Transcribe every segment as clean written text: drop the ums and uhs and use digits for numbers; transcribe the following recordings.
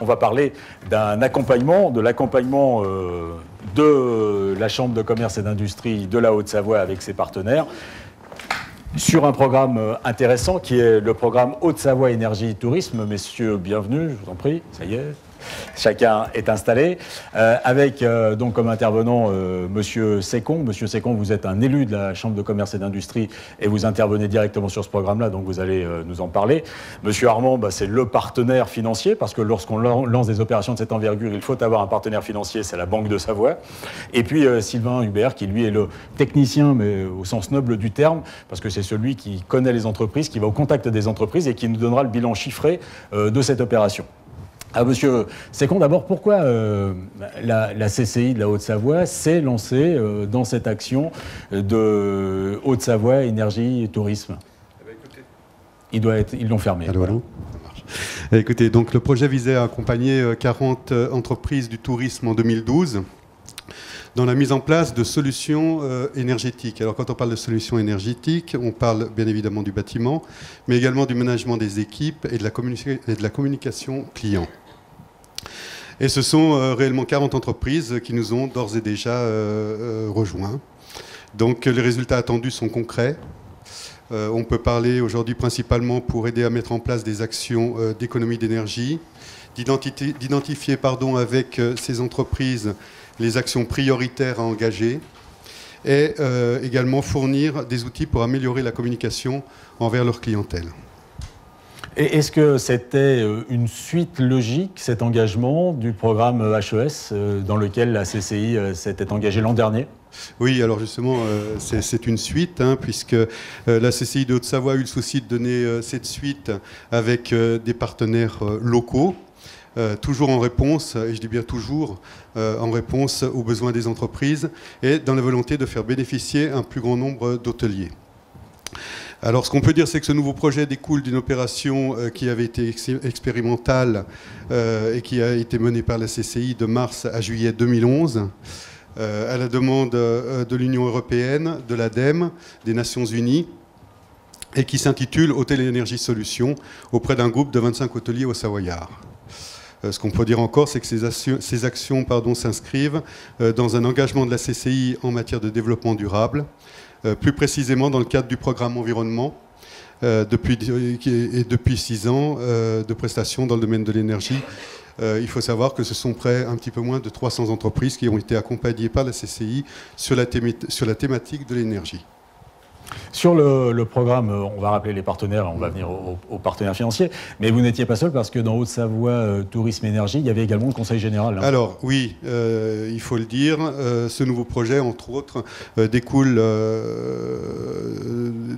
on va parler d'un accompagnement, de l'accompagnement de la Chambre de commerce et d'industrie de la Haute-Savoie avec ses partenaires, sur un programme intéressant qui est le programme Haute-Savoie Énergie Tourisme. Messieurs, bienvenue, je vous en prie, ça y est. Chacun est installé, avec donc comme intervenant Monsieur Second. Monsieur Second, vous êtes un élu de la Chambre de commerce et d'industrie et vous intervenez directement sur ce programme-là, donc vous allez nous en parler. Monsieur Armand, c'est le partenaire financier, parce que lorsqu'on lance des opérations de cette envergure, il faut avoir un partenaire financier, c'est la Banque de Savoie. Et puis Sylvain Hubert, qui lui est le technicien, mais au sens noble du terme, parce que c'est celui qui connaît les entreprises, qui va au contact des entreprises et qui nous donnera le bilan chiffré de cette opération. Monsieur Second, d'abord, pourquoi la CCI de la Haute-Savoie s'est lancée dans cette action de Haute-Savoie Énergie et Tourisme? Ils l'ont fermé. Allô, allô. Ça marche. Écoutez, donc le projet visait à accompagner 40 entreprises du tourisme en 2012 dans la mise en place de solutions énergétiques. Alors quand on parle de solutions énergétiques, on parle bien évidemment du bâtiment, mais également du management des équipes et de la communication client. Et ce sont réellement 40 entreprises qui nous ont d'ores et déjà rejoints. Donc les résultats attendus sont concrets. On peut parler aujourd'hui principalement pour aider à mettre en place des actions d'économie d'énergie, d'identifier avec ces entreprises les actions prioritaires à engager et également fournir des outils pour améliorer la communication envers leur clientèle. Et est-ce que c'était une suite logique, cet engagement du programme HES dans lequel la CCI s'était engagée l'an dernier? Oui, alors justement, c'est une suite, puisque la CCI de Haute-Savoie a eu le souci de donner cette suite avec des partenaires locaux, toujours en réponse, et je dis bien toujours, en réponse aux besoins des entreprises et dans la volonté de faire bénéficier un plus grand nombre d'hôteliers. Alors, ce qu'on peut dire, c'est que ce nouveau projet découle d'une opération qui avait été expérimentale et qui a été menée par la CCI de mars à juillet 2011, à la demande de l'Union européenne, de l'ADEME, des Nations Unies, et qui s'intitule Hôtel et Énergie Solutions, auprès d'un groupe de 25 hôteliers au Savoyard. Ce qu'on peut dire encore, c'est que ces actions s'inscrivent dans un engagement de la CCI en matière de développement durable, plus précisément dans le cadre du programme environnement, depuis 6 ans de prestations dans le domaine de l'énergie. Il faut savoir que ce sont un petit peu moins de 300 entreprises qui ont été accompagnées par la CCI sur la thématique de l'énergie. Sur le programme, on va rappeler les partenaires, on va venir aux partenaires financiers, mais vous n'étiez pas seul parce que dans Haute-Savoie Tourisme Énergie, il y avait également le Conseil Général. Alors oui, il faut le dire, ce nouveau projet, entre autres,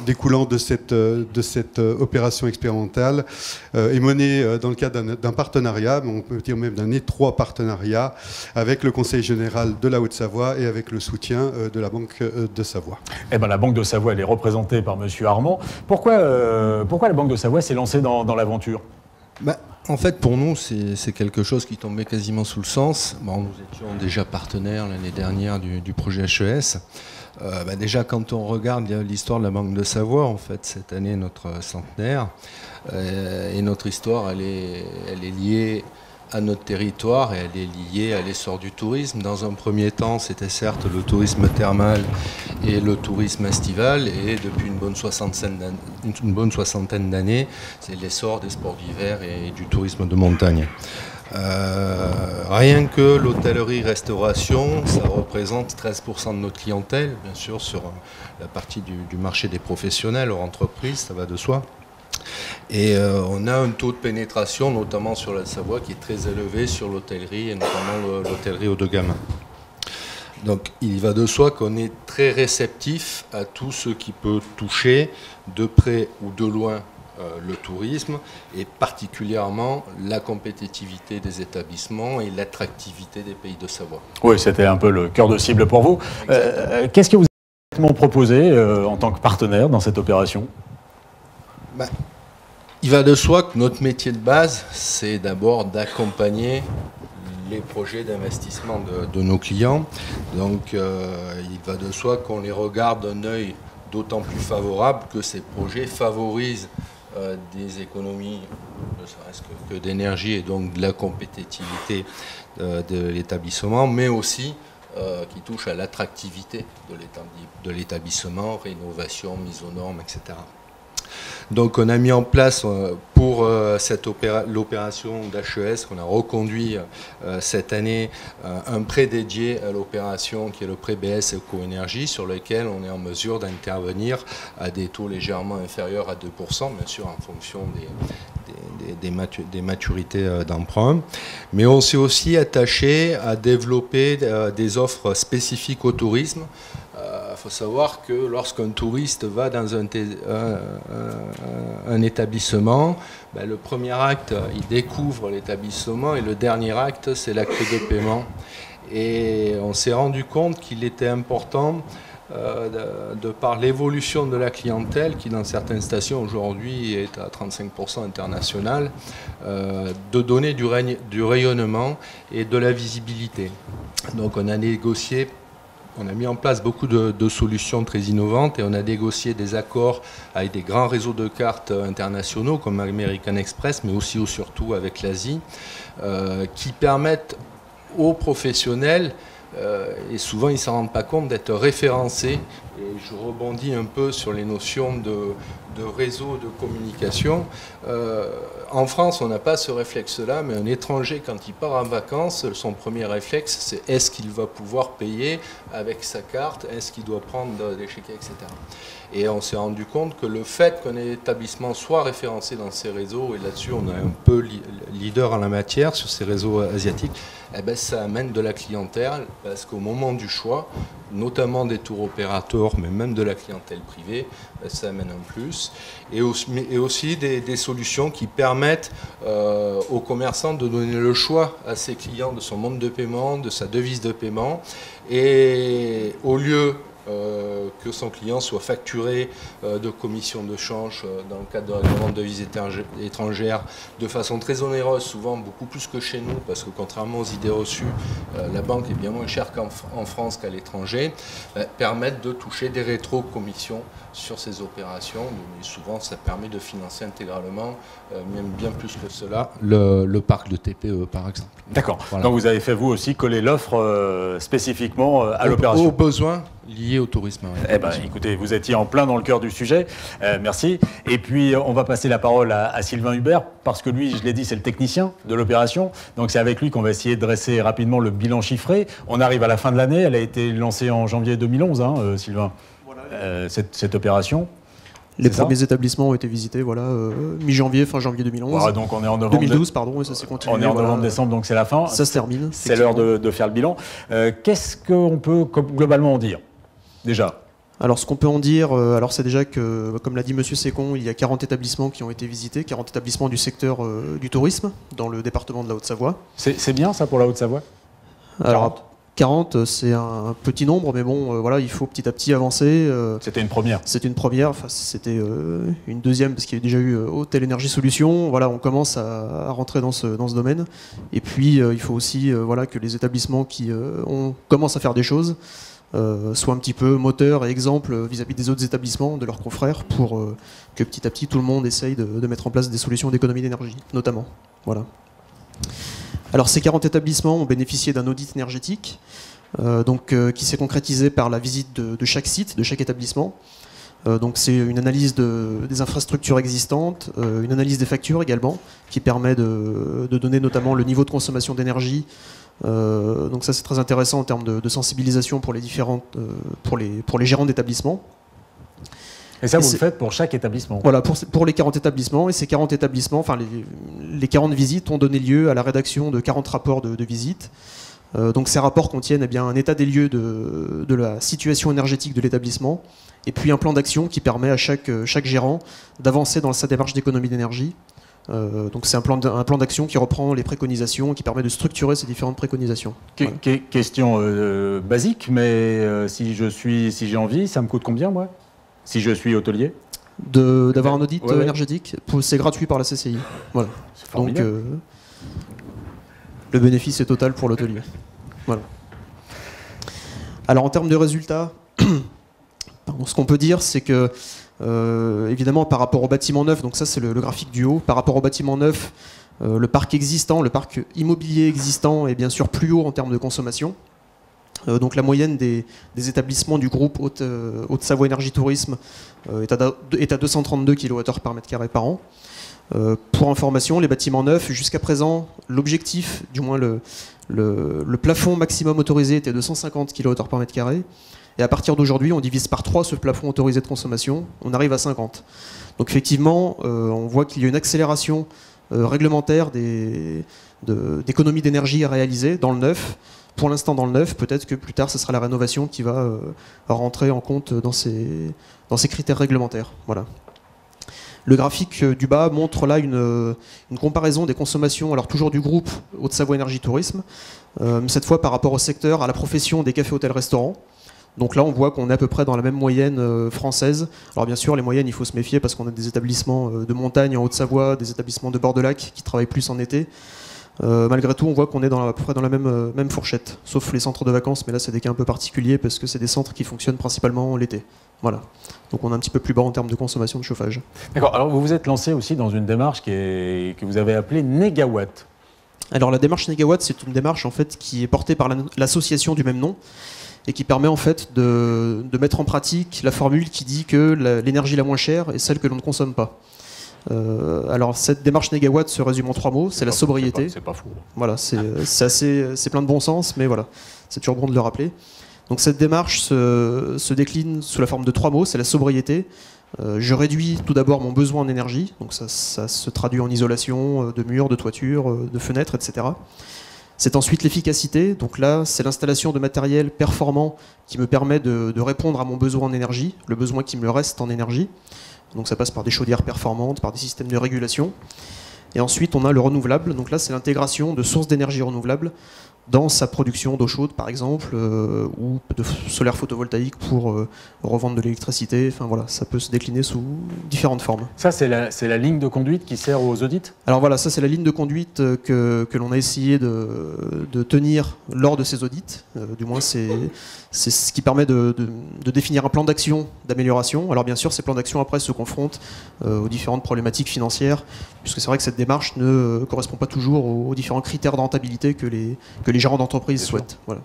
découlant de cette opération expérimentale, est mené dans le cadre d'un partenariat, on peut dire même d'un étroit partenariat, avec le Conseil Général de la Haute-Savoie et avec le soutien de la Banque de Savoie. Eh bien, la Banque de Savoie, elle est représentée par M. Armand. Pourquoi la Banque de Savoie s'est lancée dans l'aventure? En fait, pour nous, c'est quelque chose qui tombait quasiment sous le sens. Bon, nous étions déjà partenaires l'année dernière du projet HES. Déjà, quand on regarde l'histoire de la Banque de Savoie, en fait, cette année est notre centenaire. Et notre histoire, elle est liée à notre territoire et elle est liée à l'essor du tourisme. Dans un premier temps, c'était certes le tourisme thermal et le tourisme estival, et depuis une bonne soixantaine d'années, c'est l'essor des sports d'hiver et du tourisme de montagne. Rien que l'hôtellerie-restauration, ça représente 13% de notre clientèle, bien sûr sur la partie du marché des professionnels hors entreprise, ça va de soi. Et on a un taux de pénétration, notamment sur la Savoie, qui est très élevé sur l'hôtellerie, et notamment l'hôtellerie haut de gamme. Donc il va de soi qu'on est très réceptif à tout ce qui peut toucher de près ou de loin le tourisme, et particulièrement la compétitivité des établissements et l'attractivité des pays de Savoie. Oui, c'était un peu le cœur de cible pour vous. Qu'est-ce que vous avez proposé en tant que partenaire dans cette opération? Il va de soi que notre métier de base, c'est d'abord d'accompagner les projets d'investissement de nos clients. Donc il va de soi qu'on les regarde d'un œil d'autant plus favorable que ces projets favorisent des économies, ne serait-ce que d'énergie et donc de la compétitivité de l'établissement, mais aussi qui touche à l'attractivité de l'établissement, rénovation, mise aux normes, etc. Donc on a mis en place pour l'opération d'HES qu'on a reconduit cette année un prêt dédié à l'opération qui est le prêt BS Eco-Énergie sur lequel on est en mesure d'intervenir à des taux légèrement inférieurs à 2%, bien sûr en fonction des maturités d'emprunt. Mais on s'est aussi attaché à développer des offres spécifiques au tourisme. Il faut savoir que lorsqu'un touriste va dans un établissement, ben, le premier acte, il découvre l'établissement et le dernier acte, c'est l'acte de paiement. Et on s'est rendu compte qu'il était important, de par l'évolution de la clientèle, qui dans certaines stations aujourd'hui est à 35% international, de donner du rayonnement et de la visibilité. Donc on a négocié. On a mis en place beaucoup de solutions très innovantes et on a négocié des accords avec des grands réseaux de cartes internationaux comme American Express, mais aussi ou surtout avec l'Asie, qui permettent aux professionnels, et souvent ils ne s'en rendent pas compte, d'être référencés. Et je rebondis un peu sur les notions de réseau de communication. En France, on n'a pas ce réflexe-là, mais un étranger, quand il part en vacances, son premier réflexe, c'est est-ce qu'il va pouvoir payer avec sa carte, est-ce qu'il doit prendre des chèques, etc. Et on s'est rendu compte que le fait qu'un établissement soit référencé dans ces réseaux, et là-dessus on est un peu leader en la matière sur ces réseaux asiatiques, eh ben, ça amène de la clientèle, parce qu'au moment du choix, notamment des tours opérateurs, mais même de la clientèle privée, ça amène un plus. Et aussi des solutions qui permettent aux commerçants de donner le choix à ses clients de son mode de paiement, de sa devise de paiement. Et au lieu que son client soit facturé de commissions de change dans le cadre de règlement de devises étrangères de façon très onéreuse, souvent beaucoup plus que chez nous, parce que contrairement aux idées reçues, la banque est bien moins chère qu'en France qu'à l'étranger, permettent de toucher des rétro-commissions sur ces opérations. Mais souvent, ça permet de financer intégralement, même bien plus que cela, le parc de TPE, par exemple. D'accord. Voilà. Donc vous avez fait, vous aussi, coller l'offre spécifiquement à l'opération. Aux besoins liés au tourisme. Ouais. Eh ben, écoutez, vous étiez en plein dans le cœur du sujet. Merci. Et puis, on va passer la parole à Sylvain Hubert, parce que lui, je l'ai dit, c'est le technicien de l'opération. Donc, c'est avec lui qu'on va essayer de dresser rapidement le bilan chiffré. On arrive à la fin de l'année. Elle a été lancée en janvier 2011, hein, Sylvain, voilà. Cette opération. Les premiers établissements ont été visités, voilà, mi-janvier, fin janvier 2011. Voilà, donc on est en novembre 2012, pardon, et ça s'est continué. On est en novembre-décembre, donc c'est la fin. Ça se termine. C'est l'heure de faire le bilan. Qu'est-ce qu'on peut globalement en dire, déjà ? Alors, ce qu'on peut en dire, alors c'est déjà que, comme l'a dit M. Sécon, il y a 40 établissements qui ont été visités, 40 établissements du secteur du tourisme, dans le département de la Haute-Savoie. C'est bien, ça, pour la Haute-Savoie ? Alors, 40, c'est un petit nombre, mais bon, voilà, il faut petit à petit avancer. C'était une première. C'était une première, enfin, c'était une deuxième, parce qu'il y a déjà eu Hôtel Énergie Solutions. Voilà, on commence à rentrer dans ce domaine. Et puis, il faut aussi voilà, que les établissements qui commencent à faire des choses soient un petit peu moteurs et exemples vis-à-vis des autres établissements, de leurs confrères, pour que petit à petit, tout le monde essaye de mettre en place des solutions d'économie d'énergie, notamment. Voilà. Alors, ces 40 établissements ont bénéficié d'un audit énergétique qui s'est concrétisé par la visite de chaque site, de chaque établissement. Donc, c'est une analyse des infrastructures existantes, une analyse des factures également, qui permet de donner notamment le niveau de consommation d'énergie. Donc ça, c'est très intéressant en termes de sensibilisation pour les gérants d'établissements. Et ça, vous le faites pour chaque établissement ? Voilà, pour les 40 établissements. Et ces 40 établissements, enfin les 40 visites ont donné lieu à la rédaction de 40 rapports de visite. Donc ces rapports contiennent eh bien, un état des lieux de la situation énergétique de l'établissement et puis un plan d'action qui permet à chaque gérant d'avancer dans sa démarche d'économie d'énergie. Donc c'est un plan d'action qui reprend les préconisations, qui permet de structurer ces différentes préconisations. Voilà. Question basique, mais si j'ai envie, ça me coûte combien, moi ? Si je suis hôtelier ? D'avoir un audit énergétique, c'est gratuit par la CCI. Voilà. Donc le bénéfice est total pour l'hôtelier. Voilà. Alors en termes de résultats, Ce qu'on peut dire, c'est que, évidemment, par rapport au bâtiment neuf, donc ça c'est le graphique du haut, par rapport au bâtiment neuf, le parc existant, le parc immobilier existant est bien sûr plus haut en termes de consommation. Donc la moyenne des établissements du groupe Haute-Savoie Énergie Tourisme est à 232 kWh par mètre carré par an. Pour information, les bâtiments neufs, jusqu'à présent, l'objectif, du moins le plafond maximum autorisé était de 150 kWh par mètre carré. Et à partir d'aujourd'hui, on divise par 3 ce plafond autorisé de consommation, on arrive à 50. Donc effectivement, on voit qu'il y a une accélération réglementaire d'économie d'énergie à réaliser dans le neuf. Pour l'instant dans le neuf, peut-être que plus tard, ce sera la rénovation qui va rentrer en compte dans ces critères réglementaires. Voilà. Le graphique du bas montre là une comparaison des consommations, alors toujours du groupe Haute-Savoie Énergie Tourisme, cette fois par rapport au secteur, à la profession des cafés, hôtels, restaurants. Donc là, on voit qu'on est à peu près dans la même moyenne française. Alors bien sûr, les moyennes, il faut se méfier parce qu'on a des établissements de montagne en Haute-Savoie, des établissements de bord de lac qui travaillent plus en été. Malgré tout, on voit qu'on est à peu près dans la même fourchette, sauf les centres de vacances, mais là c'est des cas un peu particuliers parce que c'est des centres qui fonctionnent principalement l'été. Voilà. Donc on est un petit peu plus bas en termes de consommation de chauffage. D'accord, alors vous vous êtes lancé aussi dans une démarche que vous avez appelée Négawatt. Alors la démarche Négawatt, c'est une démarche en fait qui est portée par l'association du même nom et qui permet en fait de mettre en pratique la formule qui dit que l'énergie la moins chère est celle que l'on ne consomme pas. Alors cette démarche Négawatt se résume en 3 mots, c'est la sobriété. C'est pas fou. Voilà, c'est plein de bon sens, mais voilà, c'est toujours bon de le rappeler. Donc cette démarche se décline sous la forme de 3 mots, c'est la sobriété. Je réduis tout d'abord mon besoin en énergie, donc ça se traduit en isolation de murs, de toitures, de fenêtres, etc. C'est ensuite l'efficacité, donc là c'est l'installation de matériel performant qui me permet de répondre à mon besoin en énergie, le besoin qui me reste en énergie. Donc ça passe par des chaudières performantes, par des systèmes de régulation. Et ensuite on a le renouvelable, donc là c'est l'intégration de sources d'énergie renouvelables dans sa production d'eau chaude par exemple, ou de solaire photovoltaïque pour revendre de l'électricité. Enfin voilà, ça peut se décliner sous différentes formes. Ça c'est la ligne de conduite qui sert aux audits ? Alors voilà, ça c'est la ligne de conduite que l'on a essayé de tenir lors de ces audits. Du moins c'est ce qui permet de définir un plan d'action d'amélioration. Alors bien sûr ces plans d'action après se confrontent aux différentes problématiques financières, puisque c'est vrai que cette démarche ne correspond pas toujours aux différents critères de rentabilité que les gérants d'entreprise souhaitent. Voilà.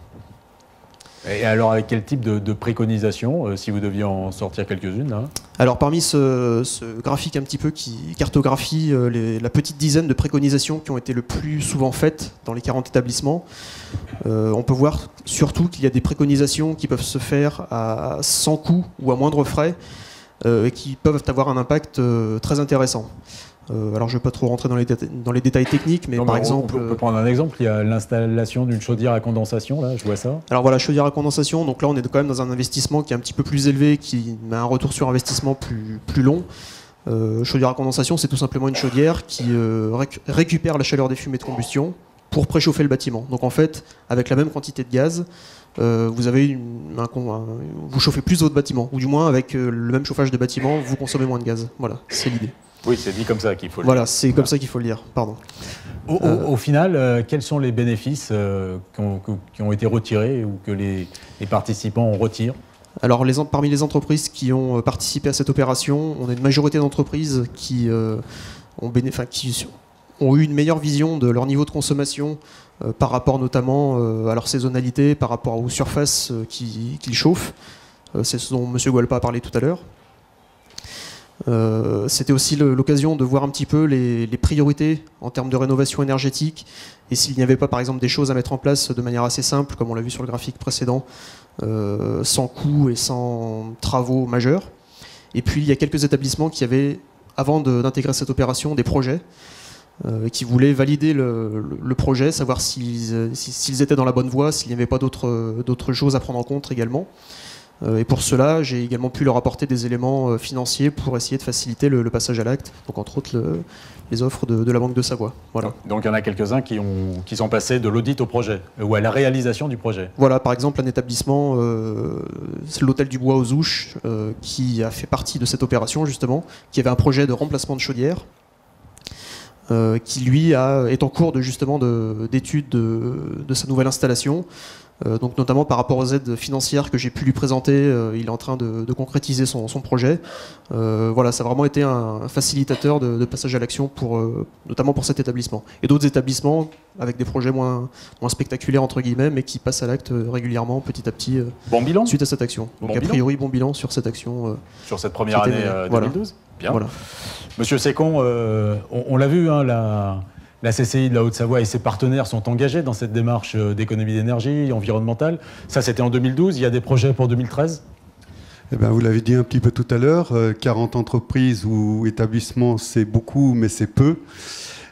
Et alors avec quel type de préconisations, si vous deviez en sortir quelques-unes hein ? Alors parmi ce graphique un petit peu qui cartographie la petite dizaine de préconisations qui ont été le plus souvent faites dans les 40 établissements, on peut voir surtout qu'il y a des préconisations qui peuvent se faire sans coût ou à moindre frais et qui peuvent avoir un impact très intéressant. Alors je ne vais pas trop rentrer dans les détails techniques, mais par exemple... On peut prendre un exemple, il y a l'installation d'une chaudière à condensation, là, je vois ça. Alors voilà, chaudière à condensation, donc là on est quand même dans un investissement qui est un petit peu plus élevé, qui a un retour sur investissement plus long. Chaudière à condensation, c'est tout simplement une chaudière qui récupère la chaleur des fumées de combustion pour préchauffer le bâtiment. Donc en fait, avec la même quantité de gaz, vous chauffez plus votre bâtiment, ou du moins avec le même chauffage de bâtiment, vous consommez moins de gaz. Voilà, c'est l'idée. Oui, c'est dit comme ça qu'il faut le dire. Voilà, c'est comme ça qu'il faut le dire, pardon. Au final, quels sont les bénéfices qui ont été retirés ou que les participants en retirent ? Alors, parmi les entreprises qui ont participé à cette opération, on a une majorité d'entreprises qui ont eu une meilleure vision de leur niveau de consommation par rapport notamment à leur saisonnalité, par rapport aux surfaces qu'ils chauffent. C'est ce dont M. Gualpa a parlé tout à l'heure. C'était aussi l'occasion de voir un petit peu les priorités en termes de rénovation énergétique et s'il n'y avait pas par exemple des choses à mettre en place de manière assez simple, comme on l'a vu sur le graphique précédent, sans coût et sans travaux majeurs. Et puis il y a quelques établissements qui avaient, avant d'intégrer cette opération, des projets qui voulaient valider le projet, savoir s'ils étaient dans la bonne voie, s'il n'y avait pas d'autres choses à prendre en compte également. Et pour cela, j'ai également pu leur apporter des éléments financiers pour essayer de faciliter le passage à l'acte, donc entre autres les offres de la Banque de Savoie. Voilà. Donc il y en a quelques-uns qui sont passés de l'audit au projet, ou à la réalisation du projet. Voilà, par exemple un établissement, c'est l'Hôtel du Bois aux Ouches, qui a fait partie de cette opération justement, qui avait un projet de remplacement de chaudière, qui lui est en cours d'étude de sa nouvelle installation. Donc notamment par rapport aux aides financières que j'ai pu lui présenter, il est en train de concrétiser son projet. Voilà, ça a vraiment été un facilitateur de passage à l'action, notamment pour cet établissement. Et d'autres établissements avec des projets moins spectaculaires, entre guillemets, mais qui passent à l'acte régulièrement, petit à petit, bon bilan suite à cette action. Donc a priori, bon bilan sur cette action. Sur cette première année 2012 voilà. Bien. Voilà. Monsieur Sécon, on l'a vu, hein, la CCI de la Haute-Savoie et ses partenaires sont engagés dans cette démarche d'économie d'énergie environnementale. Ça, c'était en 2012. Il y a des projets pour 2013 ? Eh bien, vous l'avez dit un petit peu tout à l'heure, 40 entreprises ou établissements, c'est beaucoup, mais c'est peu.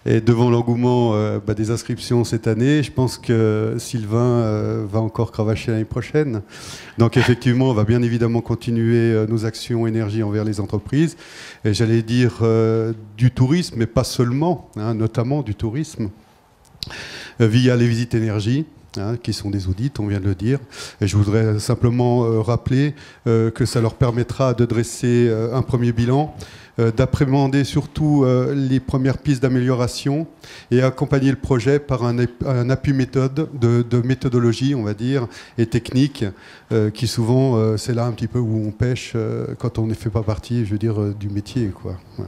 Et devant l'engouement des inscriptions cette année, je pense que Sylvain va encore cravacher l'année prochaine. Donc effectivement, on va bien évidemment continuer nos actions énergie envers les entreprises. Et j'allais dire du tourisme, mais pas seulement, hein, notamment du tourisme, via les visites énergie. Qui sont des audits, on vient de le dire. Et je voudrais simplement rappeler que ça leur permettra de dresser un premier bilan, d'appréhender surtout les premières pistes d'amélioration et accompagner le projet par un appui de méthodologie, on va dire, et technique, qui souvent, c'est là un petit peu où on pêche quand on ne fait pas partie, je veux dire, du métier, quoi. Ouais.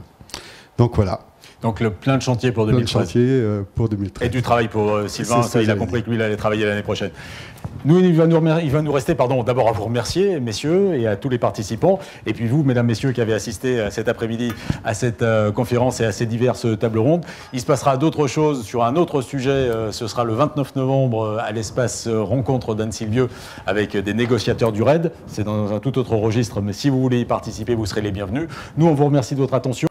Donc voilà. Donc plein de chantiers pour 2013. Plein de chantiers pour 2013. Et du travail pour Sylvain, ça, il a compris que lui, il allait travailler l'année prochaine. Il va nous rester d'abord à vous remercier, messieurs, et à tous les participants. Et puis vous, mesdames, messieurs, qui avez assisté cet après-midi à cette conférence et à ces diverses tables rondes. Il se passera d'autres choses sur un autre sujet. Ce sera le 29 novembre à l'espace rencontre d'Anne-Sylvieux avec des négociateurs du RAID. C'est dans un tout autre registre, mais si vous voulez y participer, vous serez les bienvenus. Nous, on vous remercie de votre attention.